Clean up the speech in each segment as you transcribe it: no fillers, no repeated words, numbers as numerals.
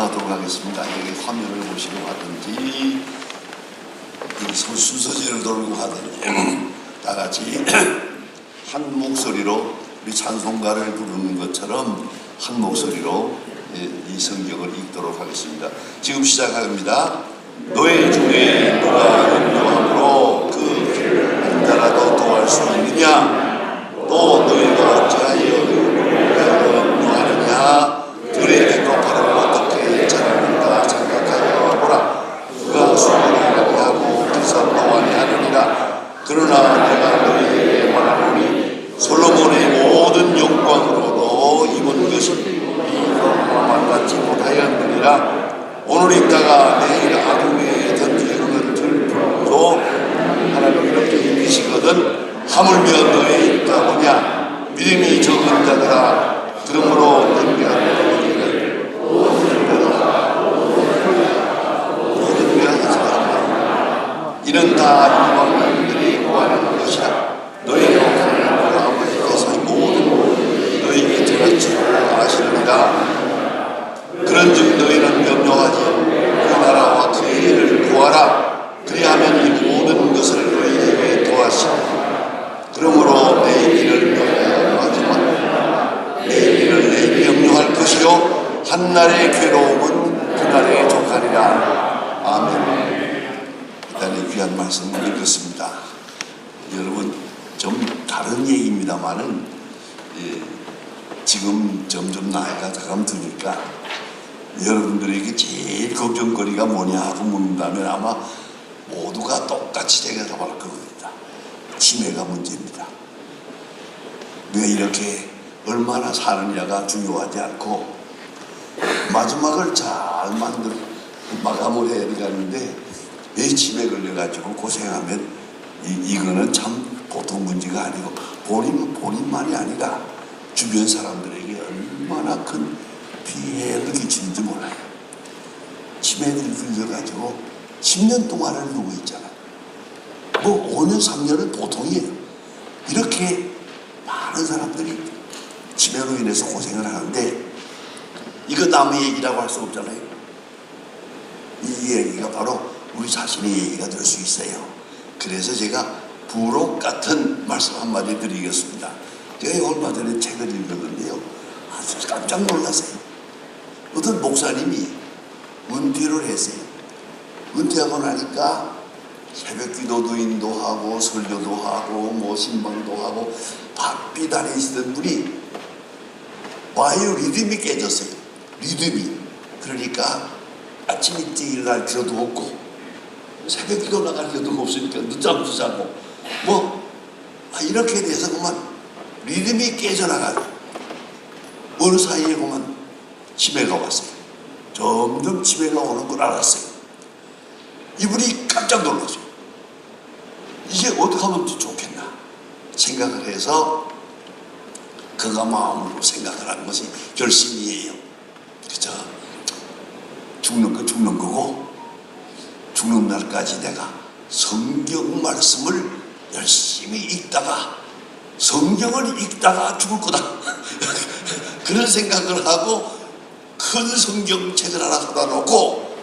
기도하도록 하겠습니다. 여기 화면을 보시고 하든지 순서대로 돌고 하든지 다 같이 한 목소리로 우리 찬송가를 부르는 것처럼 한 목소리로 이 성경을 읽도록 하겠습니다. 지금 시작합니다. 너희 중에 누가 염려함으로 그 길을 한자라도 더할 수 있느냐? 또 너희가 어찌하여 염려하느냐? 들의 대답하는 어떻게 잘하는가 생각하여 보라. 그가 수고를 하고 기사도 아니하느니라. 그러나 내가 너희에게 말하노니 솔로몬의 모든 영광으로도 입은 것이 이것만 갖지 못하였느니라. 오늘 있다가 내일 아궁이에 던지는 들도 하나님 이렇게 입히시거든. 하물며 너희 있다 보냐. 믿음이 적은 자들아 들음으로 넘겨하는 너희는 이는 다 이방인들이 구하는 것이라. 너희는 아버지께서 모든 너희에게 전할 줄 아시느니라. 그런즉 너희는 염려하지 그 나라와 그의 일을 구하라. 그리하면 이 모든 것을 너희에게 도하시리라. 그러므로 내일 일을 염려하지만 내일 일을 염려할 것이요 한날의 괴로움은 그날에 족하리라. 아멘. 일단은 귀한 말씀을 읽었습니다. 여러분 좀 다른 얘기입니다만은 지금 점점 나이가 자감 드니까 여러분들에게 제일 걱정거리가 뭐냐 하고 묻는다면 아마 모두가 똑같이 대답할 겁니다. 치매가 문제입니다. 내가 이렇게 얼마나 사느냐가 중요하지 않고 마지막을 잘 마감을 해야 되는데 왜 치매 걸려가지고 고생하면 이거는 참 보통 문제가 아니고 본인만이 아니라 주변 사람들에게 얼마나 큰 피해를 끼치는지 몰라요. 치매를 걸려가지고 10년 동안을 누워 있잖아요. 뭐 5년, 3년은 보통이에요. 이렇게 많은 사람들이 치매로 인해서 고생을 하는데 이거 남의 얘기라고 할 수 없잖아요. 이 얘기가 바로 우리 자신의 얘기가 될 수 있어요. 그래서 제가 부록 같은 말씀 한마디 드리겠습니다. 제가 얼마 전에 책을 읽었는데요. 아주 깜짝 놀랐어요. 어떤 목사님이 은퇴를 했어요. 은퇴하고 나니까 새벽 기도도 인도하고 설교도 하고 뭐 신방도 하고 바삐 다니시던 분이 바이오 리듬이 깨졌어요. 리듬이. 그러니까 아침 일찍 일어날 필요도 없고 새벽 기도 나갈 필요도 없으니까 늦잠도 자고 이렇게 돼서 그만 리듬이 깨져나가고 어느 사이에 그만 치매가 왔어요. 점점 치매가 오는 걸 알았어요. 이분이 깜짝 놀랐어요. 이게 어떻게 하면 좋겠나 생각을 해서 그가 마음으로 생각을 하는 것이 결심이에요. 그죠? 죽는 건 죽는 거고 죽는 날까지 내가 성경 말씀을 열심히 읽다가 성경을 읽다가 죽을 거다. 그런 생각을 하고 큰 성경책을 하나 사다 놓고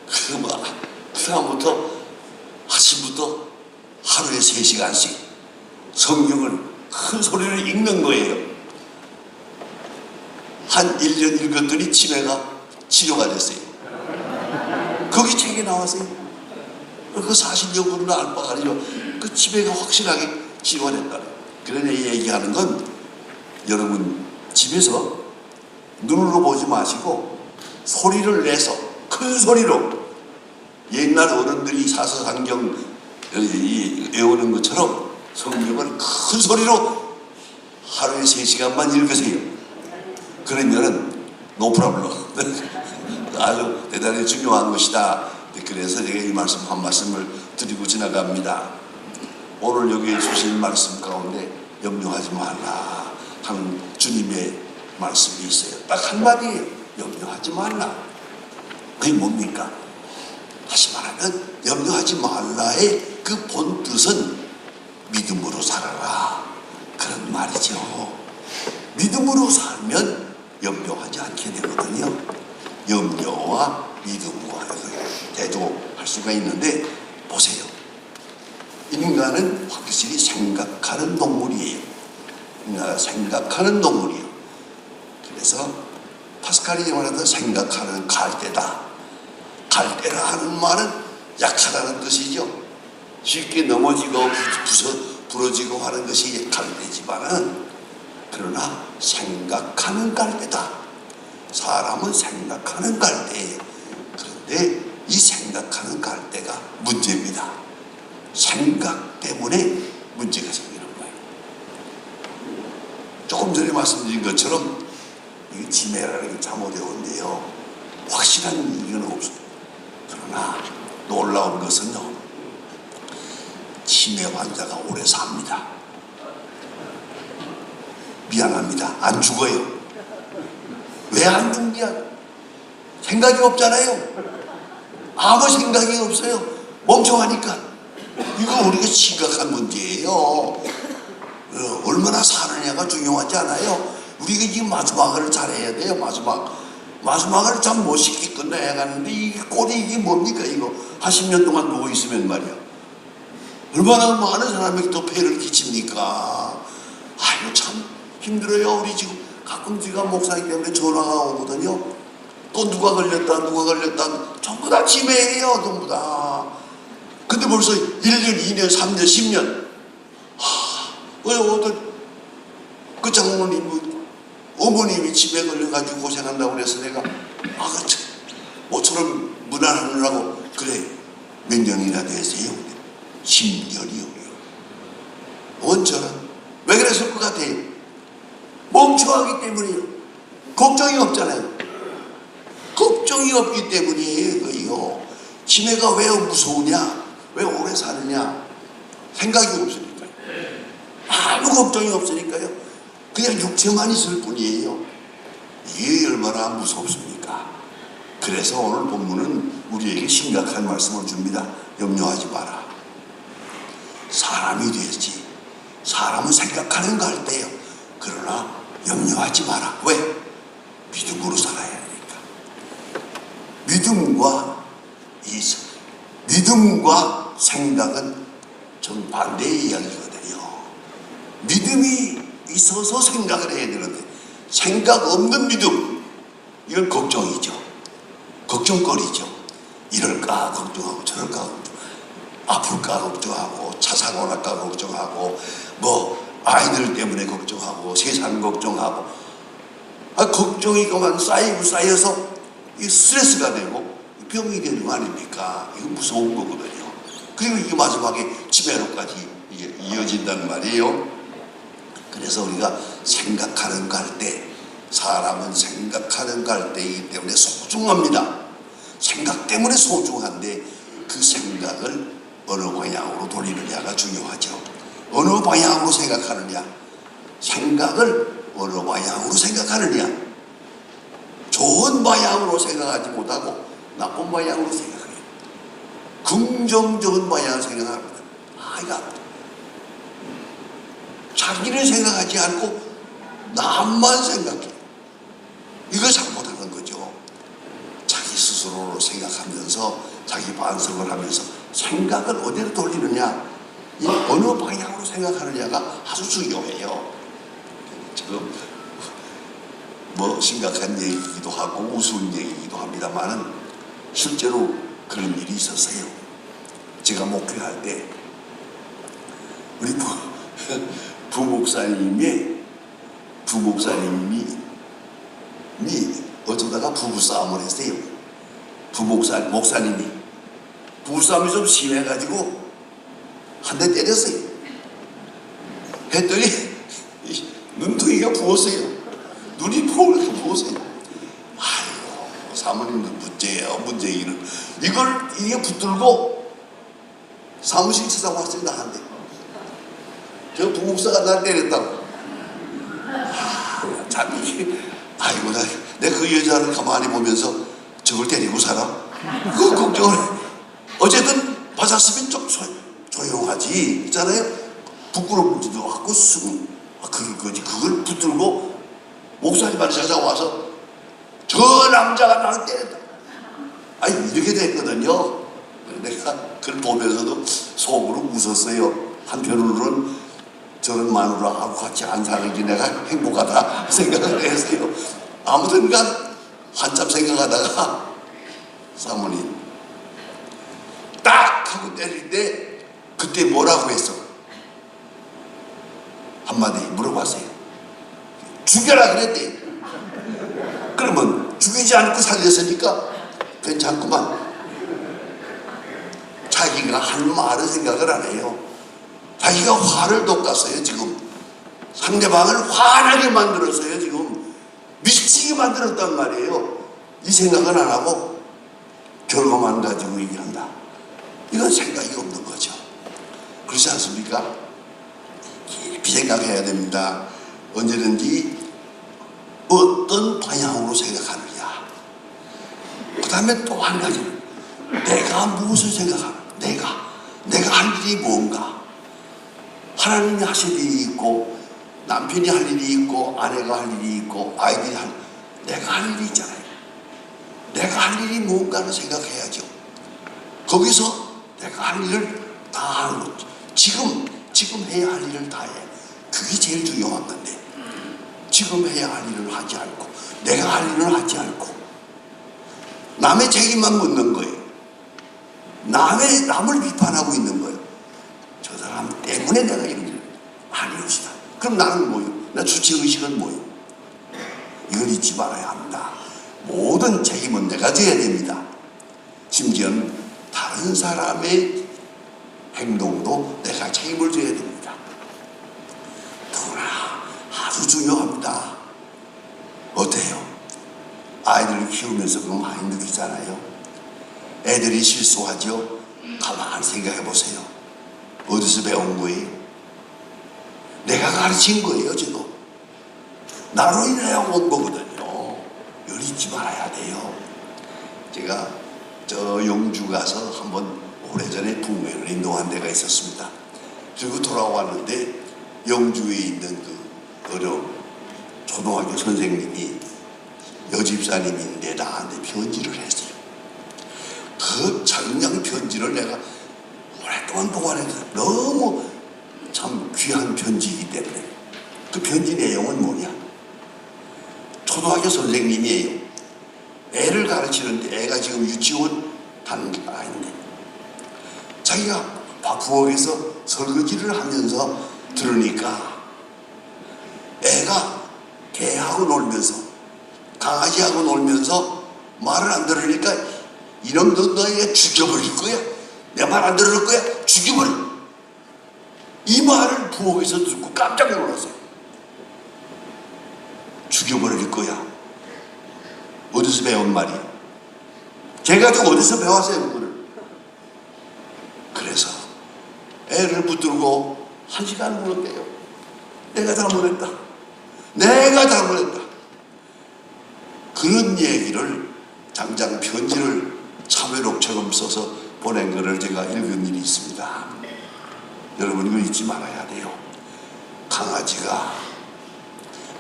그 다음부터 아침부터 하루에 3시간씩 성경을 큰 소리를 읽는 거예요. 한 1년 읽었더니 치매가 치료가 됐어요. 거기 책에 나왔어요. 그 사실 연구는 알 바가 아니죠. 그 치매가 확실하게 치료가 됐다. 그러니 얘기하는 건 여러분 집에서 눈으로 보지 마시고 소리를 내서 큰 소리로 옛날 어른들이 사서상경 외우는 것처럼 성경을 큰 소리로 하루에 3시간만 읽으세요. 그러면은 노프라블럼. 아주 대단히 중요한 것이다. 그래서 제가 이 말씀 한 말씀을 드리고 지나갑니다. 오늘 여기에 주신 말씀 가운데 염려하지 말라 하는 주님의 말씀이 있어요. 딱 한마디예요. 염려하지 말라. 그게 뭡니까? 다시 말하면 염려하지 말라의 그 본 뜻은 믿음으로 살아라 그런 말이죠. 믿음으로 살면 염려하지 않게 되거든요. 염려와 믿음과 대조할 수가 있는데, 보세요. 인간은 확실히 생각하는 동물이에요. 인간은 생각하는 동물이에요. 그래서 파스칼이 말하던 생각하는 갈대다. 갈대라 하는 말은 약하다는 뜻이죠. 쉽게 넘어지고 부러지고 하는 것이 갈대지만은, 그러나 생각하는 갈대다. 사람은 생각하는 갈대예요. 그런데 이 생각하는 갈대가 문제입니다. 생각 때문에 문제가 생기는 거예요. 조금 전에 말씀드린 것처럼 이 치매라는 게 참 어려운데요, 확실한 이유는 없어요. 그러나 놀라운 것은요, 치매 환자가 오래 삽니다. 미안합니다, 안 죽어요. 왜 안 죽냐? 생각이 없잖아요. 아무 생각이 없어요. 멍청하니까. 이거 우리가 심각한 문제예요. 얼마나 사느냐가 중요하지 않아요? 우리가 지금 마지막을 잘해야 돼요. 마지막을 참 멋있게 끝내야 가는데, 이 꼴이 이게 뭡니까? 이거 한 10년 동안 누워 있으면 말이야, 얼마나 많은 사람에게 또 폐를 끼칩니까? 아이고 참 힘들어요. 우리 지금 가끔 제가 목사님 때문에 전화가 오거든요. 또 누가 걸렸다 전부 다 치매예요. 전부 다. 근데 벌써 1년, 2년, 3년, 10년. 그 장모님, 어머님이 치매 걸려가지고 고생한다고 그래서 내가 모처럼 무난하느라고, 그래 몇 년이나 되세요? 10년이요. 원처럼. 왜 그랬을 것 같아요? 멍청하기 때문이에요. 걱정이 없잖아요. 걱정이 없기 때문이에요. 이거요. 치매가 왜 무서우냐? 왜 오래 사느냐? 생각이 없으니까요. 아무 걱정이 없으니까요. 그냥 육체만 있을 뿐이에요. 이게 얼마나 무섭습니까? 그래서 오늘 본문은 우리에게 심각한 말씀을 줍니다. 염려하지 마라. 사람이 되지. 사람은 생각하는 거 할 때요. 그러나 염려하지 마라. 왜? 믿음으로 살아야 하니까. 믿음과 생각은 정반대의 이야기거든요. 믿음이 있어서 생각을 해야 되는데, 생각 없는 믿음, 이건 걱정이죠. 걱정거리죠. 이럴까 걱정하고 저럴까 걱정, 아플까 걱정하고 차 사고 날까 걱정하고 아이들 때문에 걱정하고 세상 걱정하고, 걱정이 그만 쌓여서 이 스트레스가 되고 병이 되는 거 아닙니까? 이거 무서운 거거든요. 그리고 이게 마지막에 치매로까지 이어진다는 말이에요. 그래서 우리가 생각하는 갈대, 사람은 생각하는 갈대이기 때문에 소중합니다. 생각 때문에 소중한데, 그 생각을 어느 방향으로 돌리느냐가 중요하죠. 어느 방향으로 생각하느냐, 생각을 어느 방향으로 생각하느냐. 좋은 방향으로 생각하지 못하고 나쁜 방향으로 생각해요. 긍정적인 방향으로 생각합니다. 자기를 생각하지 않고 남만 생각해. 이거 잘못하는 거죠. 자기 스스로로 생각하면서 자기 반성을 하면서 생각을 어디로 돌리느냐, 이 어느 방향으로 생각하느냐가 아주 중요해요. 지금 심각한 얘기이기도 하고 우스운 얘기이기도 합니다만은 실제로 그런 일이 있었어요. 제가 목회할 때 우리 부목사님이 어쩌다가 부부싸움을 했어요. 목사님이 부부싸움이 좀 심해가지고 한 대 때렸어요. 했더니 눈덩이가 부었어요. 눈이 포울게 부었어요. 아이고, 사모님도 문제기는. 이게 붙들고 사무실 찾아왔어요, 나한테. 저 부목사가 날 때렸다고. 아이고, 내가 그 여자를 가만히 보면서 저걸 때리고 살아? 그 걱정을 해. 어쨌든 받았으면 좀 조용하지. 있잖아요. 부끄러움도 갖고 그걸 붙들고 목사님한테 찾아와서 저 남자가 나를 때렸다. 아니 이렇게 됐거든요. 내가 그걸 보면서도 속으로 웃었어요. 한편으로는 저런 마누라하고 같이 안 사는 게 내가 행복하다 생각을 했어요. 아무튼간 한참 생각하다가 사모님 딱 하고 때릴 때 그때 뭐라고 했어? 한마디 물어봤어요. 죽여라 그랬대. 그러면 죽이지 않고 살렸으니까 괜찮구만. 자기가 한 말을 생각을 안 해요. 자기가 화를 돋갔어요. 지금 상대방을 화나게 만들었어요. 지금 미치게 만들었단 말이에요. 이 생각은 안 하고 결과만 가지고 얘기한다. 이건 생각이 없는 거죠. 그렇지 않습니까? 깊이 생각해야 됩니다. 언제든지 어떤 방향으로 생각하느냐. 그 다음에 또 한 가지는 내가 무엇을 생각하는, 내가 할 일이 뭔가. 하나님이 하실 일이 있고 남편이 할 일이 있고 아내가 할 일이 있고 아이들이 내가 할 일이 있잖아요. 내가 할 일이 뭔가를 생각해야죠. 거기서 내가 할 일을 다 하는 거죠. 지금 해야 할 일을 다 해. 그게 제일 중요한 건데 지금 해야 할 일을 하지 않고 내가 할 일을 하지 않고 남의 책임만 묻는 거예요. 남을 비판하고 있는 거예요. 저 사람 때문에 내가 이런 일을 아니었다. 그럼 나는 뭐예요? 나 주체의식은 뭐예요? 이걸 잊지 말아야 합니다. 모든 책임은 내가 져야 됩니다. 심지어는 다른 사람의 행동도 내가 책임을 져야 됩니다. 그러나 아주 중요합니다. 어때요? 아이들을 키우면서 그거 많이 느끼잖아요. 애들이 실수하죠? 가만히 생각해 보세요. 어디서 배운 거예요? 내가 가르친 거예요, 지금. 나로 인하여 온 거거든요. 이걸 잊지 말아야 돼요. 제가 저 영주 가서 한번 오래전에 부모회를 인도한 데가 있었습니다. 그리고 돌아왔는데 영주에 있는 그 어려운 초등학교 선생님이 여집사님인데 나한테 편지를 했어요. 그 장량 편지를 내가 오랫동안 보관해서 너무 참 귀한 편지이기 때문에 그 편지 내용은 뭐냐? 초등학교 선생님이에요. 애를 가르치는데 애가 지금 유치원 다니는 아이인데 자기가 부엌에서 설거지를 하면서 들으니까 애가 개하고 놀면서 강아지하고 놀면서 말을 안 들으니까 이놈 너희가 죽여버릴 거야. 내 말 안 들을 거야. 죽여버릴. 이 말을 부엌에서 듣고 깜짝 놀랐어요. 죽여버릴 거야. 어디서 배운 말이야? 제가 좀 어디서 배웠어요 그거를. 그래서 애를 붙들고 1시간 물었대요. 내가 잘못했다. 그런 얘기를 당장 편지를 참회록처럼 써서 보낸 것을 제가 읽은 일이 있습니다. 여러분 이걸 잊지 말아야 돼요. 강아지가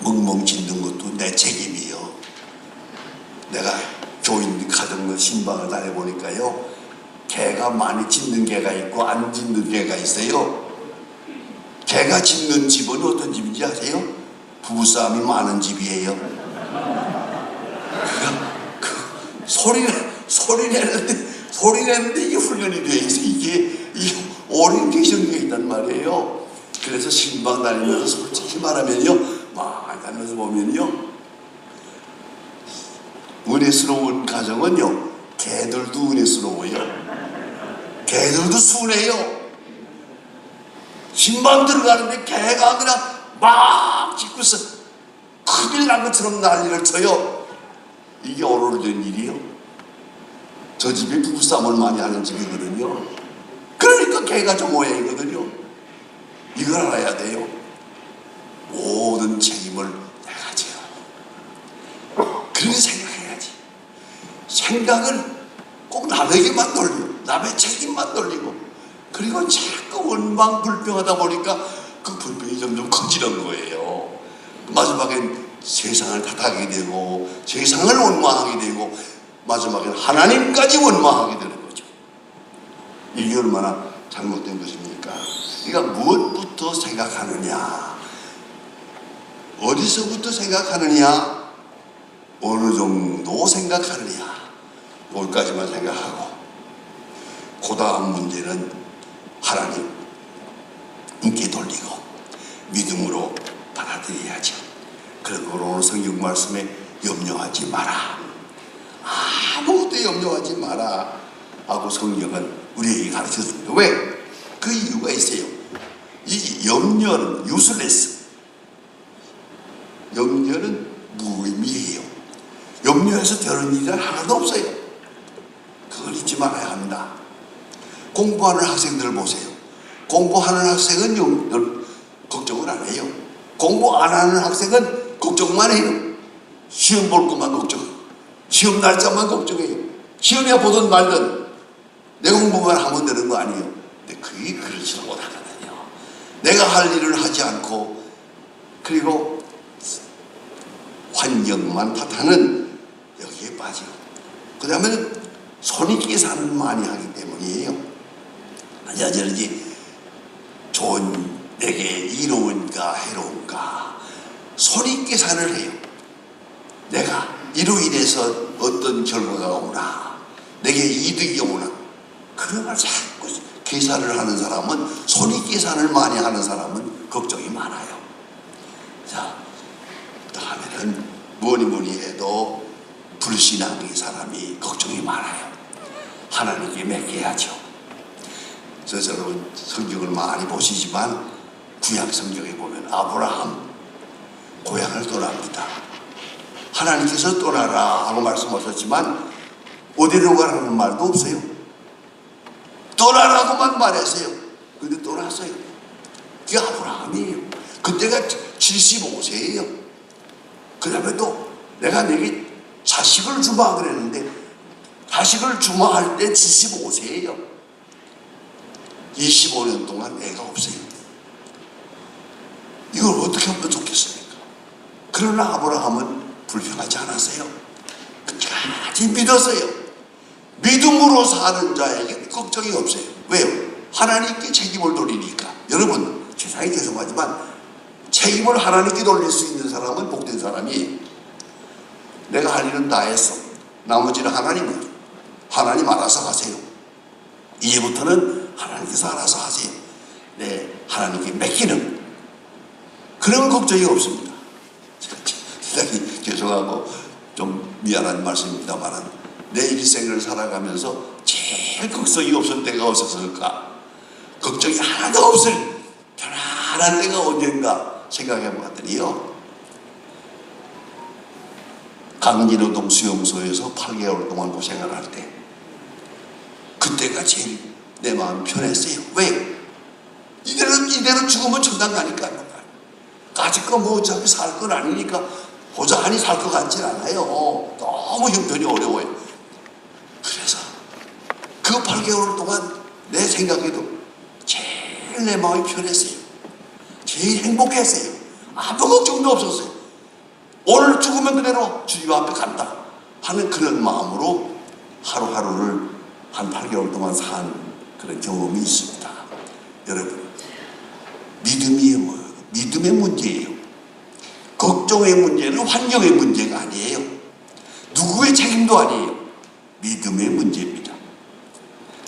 멍멍 짖는 것도 내 책임이요. 내가 교인 가정 신방을 다녀보니까요. 개가 많이 짖는 개가 있고 안 짖는 개가 있어요. 개가 짖는 집은 어떤 집인지 아세요? 부부싸움이 많은 집이에요. 소리 내는데 이게 훈련이 돼 있어. 이게 오리엔테이션이 있단 말이에요. 그래서 신방 다니면서 솔직히 말하면요, 막 다니면서 보면요, 은혜스러운 가정은요, 개들도 은혜스러워요. 개들도 순해요. 신방 들어가는데 개가 그냥 막 짖고서 큰일 난 것처럼 난리를 쳐요. 이게 어른된 일이요. 저 집이 부부싸움을 많이 하는 집이거든요. 그러니까 개가 저 모양이거든요. 이걸 알아야 돼요. 모든 책임을 내가 져요. 그렇게 생각해야지. 생각은 꼭 남에게만 돌리고 남의 책임만 돌리고 그리고 자꾸 원망불평하다 보니까 그 불평이 점점 커지는 거예요. 마지막엔 세상을 탓하게 되고 세상을 원망하게 되고 마지막에는 하나님까지 원망하게 되는 거죠. 이게 얼마나 잘못된 것입니까? 그러니까 무엇부터 생각하느냐, 어디서부터 생각하느냐, 어느 정도 생각하느냐, 여기까지만 생각하고 그 다음 문제는 하나님께 돌리고 믿음으로 받아들여야죠. 그런 거로 오늘 성경 말씀에 염려하지 마라, 아무것도 염려하지 마라 하고 성경은 우리에게 가르쳤습니다. 왜? 그 이유가 있어요. 이 염려는 useless, 염려는 무의미해요. 염려해서 되는 일은 하나도 없어요. 그걸 잊지 말아야 합니다. 공부하는 학생들을 보세요. 공부하는 학생은 걱정을 안 해요. 공부 안 하는 학생은 걱정만 해요. 시험 볼 것만 걱정해요. 시험 날짜만 걱정해요. 시험에 보든 말든 내 공부만 하면 되는 거 아니에요. 근데 그게 그렇지도 못하거든요. 내가 할 일을 하지 않고 그리고 환경만 탓하는 여기에 빠지고, 그 다음에 손익계산을 많이 하기 때문이에요. 여전히 좋은 내게 이로운가 해로운가 손익계산을 해요. 내가 이로 인해서 어떤 결과가 오나, 내게 이득이 오나, 그런 걸 자꾸 계산을 하는 사람은, 손익계산을 많이 하는 사람은 걱정이 많아요. 자, 다음에는 뭐니 해도 불신앙의 사람이 걱정이 많아요. 하나님께 맡겨야죠. 그래서 여러분 성경을 많이 보시지만 구약 성경에 보면 아브라함 고향을 떠납니다. 하나님께서 떠나라 하고 말씀하셨지만 어디로 가라는 말도 없어요. 떠나라고만 말했어요. 근데 떠났어요. 그게 아브라함이에요. 그때가 75세예요. 그 다음에 또 내가 내게 자식을 주마 그랬는데 자식을 주마 할 때 75세예요. 25년 동안 애가 없어요. 이걸 어떻게 하면 좋겠습니까? 그러나 아브라함은 불평하지 않았어요. 끝까지 믿었어요. 믿음으로 사는 자에게 걱정이 없어요. 왜요? 하나님께 책임을 돌리니까. 여러분, 세상에 죄송하지만 책임을 하나님께 돌릴 수 있는 사람은 복된 사람이에요. 내가 할 일은 다 했어. 나머지는 하나님이에요. 하나님 알아서 하세요. 이제부터는 하나님께서 알아서 하세요. 네, 하나님께 맡기는 그런 걱정이 없습니다. 대단히 죄송하고 좀 미안한 말씀입니다만 내 일생을 살아가면서 제일 걱정이 없을 때가 없었을까? 걱정이 하나도 없을 편안한 때가 언젠가 생각해 봤더니요, 강진호동 수용소에서 8개월 동안 고생을 할 때 그때가 제일 내 마음 편했어요. 왜? 이대로 죽으면 천당 가니까요. 까짓 거 뭐 어차피 살 건 아니니까 호자하니 살 것 같진 않아요. 너무 형편이 어려워요. 그래서 그 8개월 동안 내 생각에도 제일 내 마음이 편했어요. 제일 행복했어요. 아무 걱정도 없었어요. 오늘 죽으면 그대로 주님 앞에 간다 하는 그런 마음으로 하루하루를 한 8개월 동안 산 그런 경험이 있습니다. 여러분, 믿음이 뭐예요? 믿음의 문제예요. 걱정의 문제는 환경의 문제가 아니에요. 누구의 책임도 아니에요. 믿음의 문제입니다.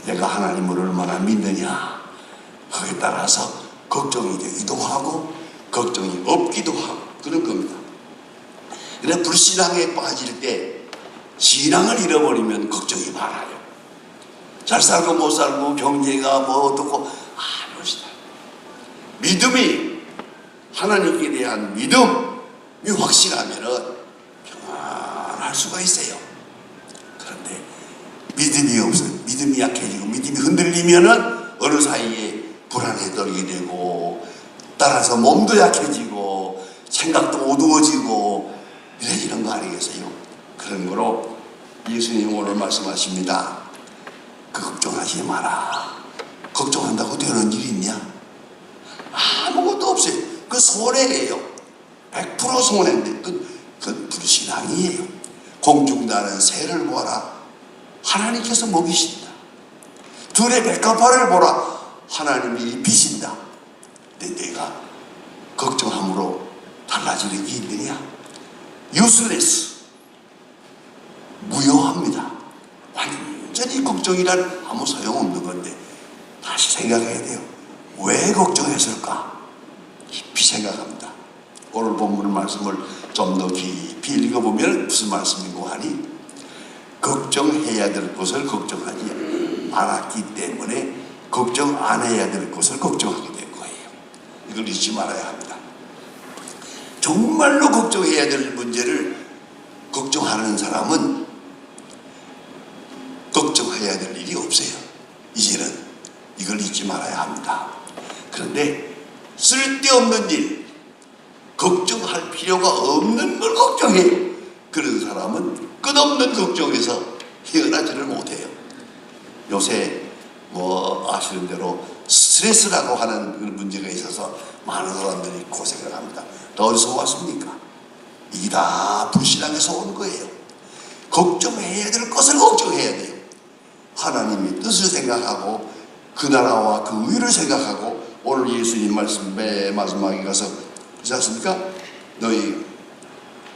내가 하나님을 얼마나 믿느냐, 그에 따라서 걱정이 되기도 하고 걱정이 없기도 하고 그런 겁니다. 그런데 불신앙에 빠질 때 신앙을 잃어버리면 걱정이 많아요. 잘 살고 못 살고 경제가 뭐 어떻고 아무것이다. 믿음이, 하나님께 대한 믿음이 확실하면은 평안할 수가 있어요. 그런데 믿음이 없어요. 믿음이 약해지고 믿음이 흔들리면은 어느 사이에 불안에 떨게 되고, 따라서 몸도 약해지고 생각도 어두워지고 이래지는 거 아니겠어요? 그런 거로 예수님 오늘 말씀하십니다. 그 걱정하지 마라. 걱정한다고 되는 일이 있냐? 아무것도 없어요. 그 손해예요. 100% 성원했는데 그건 불신앙이에요. 공중나는 새를 보아라, 하나님께서 먹이신다. 들의 백합화를 보라, 하나님이 입히신다. 근데 내가 걱정함으로 달라지는 게 있느냐? 유슬레스, 무효합니다. 완전히 걱정이란 아무 소용없는 건데 다시 생각해야 돼요. 왜 걱정했을까? 깊이 생각합니다. 오늘 본문 말씀을 좀 더 깊이 읽어보면 무슨 말씀인고 하니, 걱정해야 될 것을 걱정하지 않았기 때문에 걱정 안 해야 될 것을 걱정하게 된 거예요. 이걸 잊지 말아야 합니다. 정말로 걱정해야 될 문제를 걱정하는 사람은 걱정해야 될 일이 없어요. 이제는 이걸 잊지 말아야 합니다. 그런데 쓸데없는 일, 걱정할 필요가 없는 걸 걱정해요. 그런 사람은 끝없는 걱정에서 헤어나지를 못해요. 요새 아시는 대로 스트레스라고 하는 그런 문제가 있어서 많은 사람들이 고생을 합니다. 다 어디서 왔습니까? 이게 다 불신앙에서 온 거예요. 걱정해야 될 것을 걱정해야 돼요. 하나님의 뜻을 생각하고 그 나라와 그 의를 생각하고, 오늘 예수님 말씀 맨 마지막에 가서 그렇지 않습니까? 너희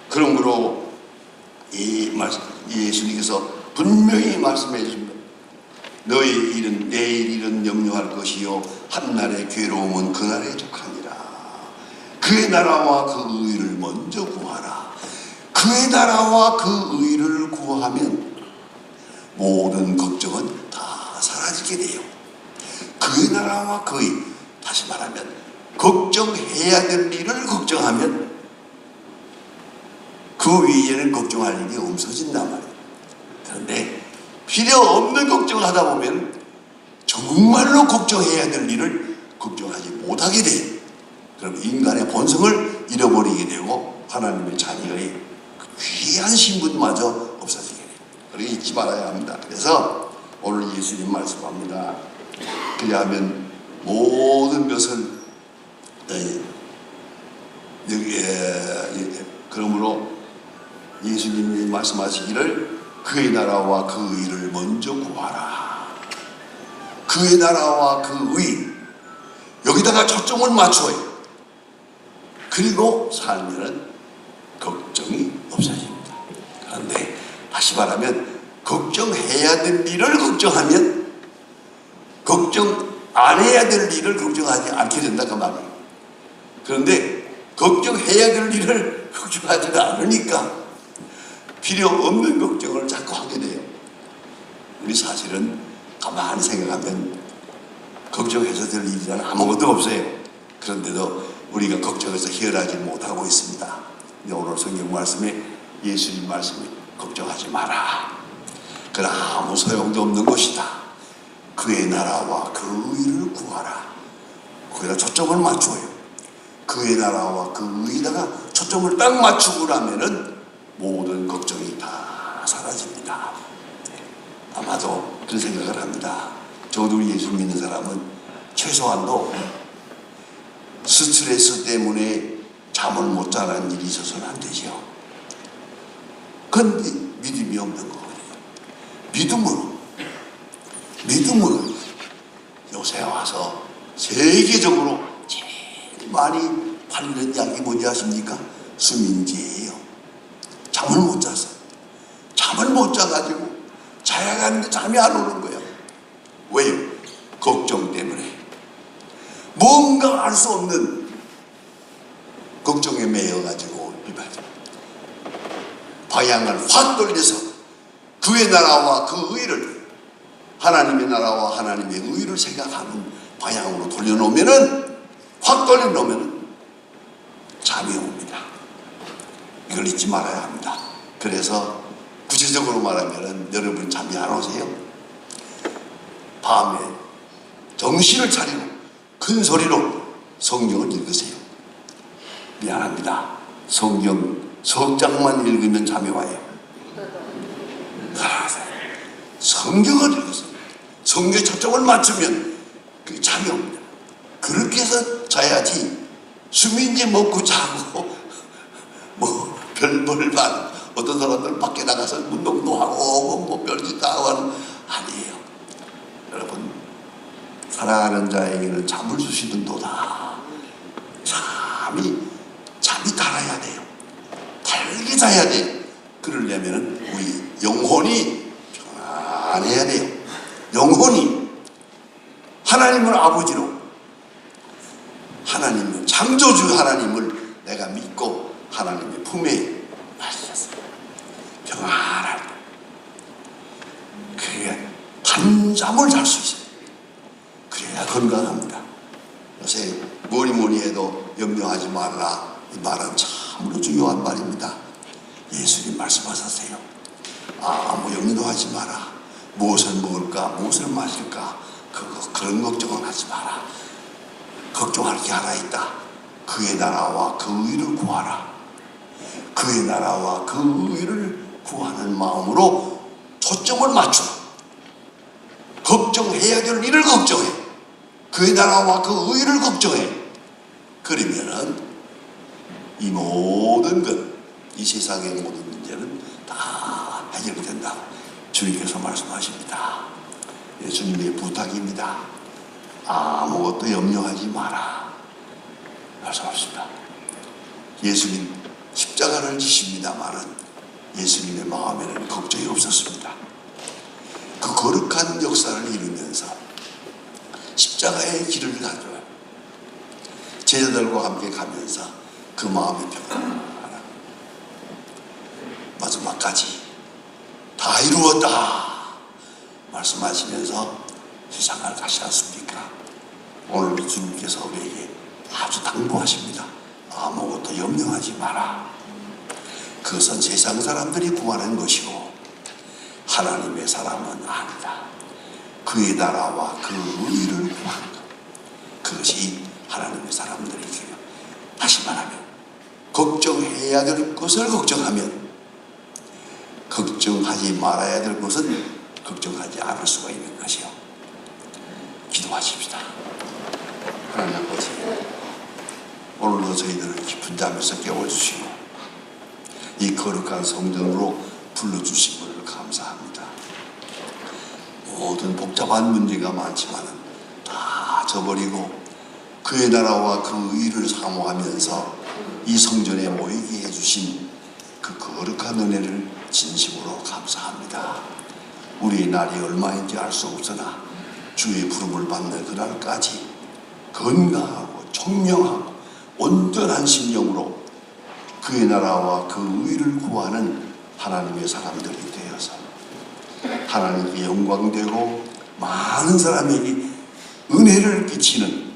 그러므로 예수님께서 분명히 말씀해 주십니다. 너희 일은 내일 일은 염려할 것이요 한날의 괴로움은 그날에 족하니라. 그의 나라와 그 의를 먼저 구하라. 그의 나라와 그 의를 구하면 모든 걱정은 다 사라지게 돼요. 그의 나라와 그 의, 다시 말하면 걱정해야 될 일을 걱정하면 그 위에는 걱정할 일이 없어진단 말이에요. 그런데 필요 없는 걱정을 하다 보면 정말로 걱정해야 될 일을 걱정하지 못하게 돼요. 그럼 인간의 본성을 잃어버리게 되고 하나님의 자녀의 그 귀한 신분마저 없어지게 돼요. 그러니 잊지 말아야 합니다. 그래서 오늘 예수님 말씀합니다. 그리하면 모든 것을 그러므로 예수님이 말씀하시기를 그의 나라와 그 의를 먼저 구하라. 그의 나라와 그 의, 여기다가 초점을 맞춰요. 그리고 살면은 걱정이 없어집니다. 그런데 다시 말하면 걱정해야 될 일을 걱정하면 걱정 안 해야 될 일을 걱정하지 않게 된다 그 말이에요. 그런데 걱정해야 될 일을 걱정하지 않으니까 필요 없는 걱정을 자꾸 하게 돼요. 우리 사실은 가만히 생각하면 걱정해서 될 일이란 아무것도 없어요. 그런데도 우리가 걱정해서 헤어나지 못하고 있습니다. 오늘 성경 말씀에 예수님 말씀이 걱정하지 마라. 그건 아무 소용도 없는 것이다. 그의 나라와 그 의를 구하라. 거기다 초점을 맞춰요. 그의 나라와 그 의에다가 초점을 딱 맞추고 나면은 모든 걱정이 다 사라집니다. 아마도 그런 생각을 합니다. 저도 예수 믿는 사람은 최소한도 스트레스 때문에 잠을 못 자는 일이 있어서는 안 되죠. 그건 믿음이 없는 거거든요. 믿음으로 요새 와서 세계적으로 제일 많이 팔리는 약이 뭔지 아십니까? 수면제예요. 잠을 못 자서. 잠을 못 자가지고 자야 가는데 잠이 안 오는 거예요. 왜요? 걱정 때문에. 뭔가 알 수 없는 걱정에 매여가지고 방향을 확 돌려서 그의 나라와 그 의를, 하나님의 나라와 하나님의 의를 생각하는 방향으로 돌려놓으면은, 확 돌려놓으면은 잠이 옵니다. 이걸 잊지 말아야 합니다. 그래서 구체적으로 말하면은 여러분 잠이 안 오세요? 밤에 정신을 차리고 큰 소리로 성경을 읽으세요. 미안합니다. 성경 석 장만 읽으면 잠이 와요. 성경을 읽으세요. 성경에 초점을 맞추면 그 잠이 옵니다. 그렇게 해서 자야지 수면제 먹고 자고 별벌 반 어떤 사람들은 밖에 나가서 운동도 하고 뭐 별짓도 하고 하는 아니에요. 여러분 사랑하는 자에게는 잠을 주시는도다. 잠이 달아야 돼요. 달게 자야 돼요. 그러려면 우리 영혼이 편안해야 돼요. 영혼이 하나님을 아버지로, 하나님을 창조주 하나님을 내가 믿고 하나님의 품에 맡겼어요. 평안할 때 그래야 단잠을 잘 수 있어요. 그래야 건강합니다. 요새 뭐니 해도 염려하지 말라, 이 말은 참으로 중요한 말입니다. 예수님 말씀하셨어요. 아무 염려도 하지 마라. 무엇을 먹을까, 무엇을 마실까, 그런 걱정은 하지 마라. 걱정할 게 하나 있다. 그의 나라와 그 의를 구하라. 그의 나라와 그 의를 구하는 마음으로 초점을 맞춰. 걱정해야 될 일을 걱정해. 그의 나라와 그 의를 걱정해. 그러면은 이 모든 것, 이 세상의 모든 문제는 다 해결된다고 주님께서 말씀하십니다. 예수님의 부탁입니다. 아무것도 염려하지 마라 말씀하십니다. 예수님 십자가를 지십니다마는 예수님의 마음에는 걱정이 없었습니다. 그 거룩한 역사를 이루면서 십자가의 길을 가져요. 제자들과 함께 가면서 그 마음의 평안을 마지막까지 다 이루었다 말씀하시면서 세상을 가시지 않습니까? 오늘도 주님께서 우리에게 아주 당부하십니다. 아무것도 염려하지 마라. 그것은 세상 사람들이 구하는 것이고 하나님의 사람은 아니다. 그의 나라와 그 의를 구하는 것, 그것이 하나님의 사람들의 길이요. 다시 말하면 걱정해야 될 것을 걱정하면 걱정하지 말아야 될 것은 걱정하지 않을 수가 있는 것이요. 기도하십시다. 하나님 아버지, 오늘도 저희들을 깊은 잠에서 깨워주시고 이 거룩한 성전으로 불러주신 것을 감사합니다. 모든 복잡한 문제가 많지만 다 저버리고 그의 나라와 그 의를 사모하면서 이 성전에 모이게 해주신 그 거룩한 은혜를 진심으로 감사합니다. 우리의 날이 얼마인지 알 수 없으나 주의 부름을 받는 그날까지 건강하고 청명하고 온전한 심령으로 그의 나라와 그 의를 구하는 하나님의 사람들이 되어서 하나님께 영광되고 많은 사람에게 은혜를 끼치는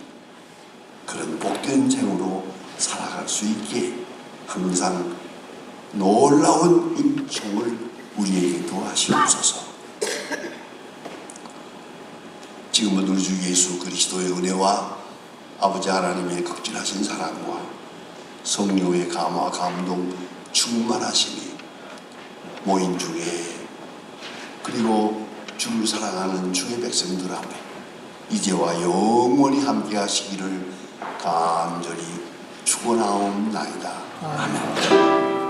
그런 복된 생으로 살아갈 수 있게 항상 놀라운 은총을 우리에게 도와주옵소서. 지금은 우리 주 예수 그리스도의 은혜와 아버지 하나님의 극진하신 사랑과 성령의 감화 감동 충만하심이 모인 중에 그리고 주를 사랑하는 주의 백성들 앞에 이제와 영원히 함께 하시기를 간절히 축원하옵나이다. 아멘.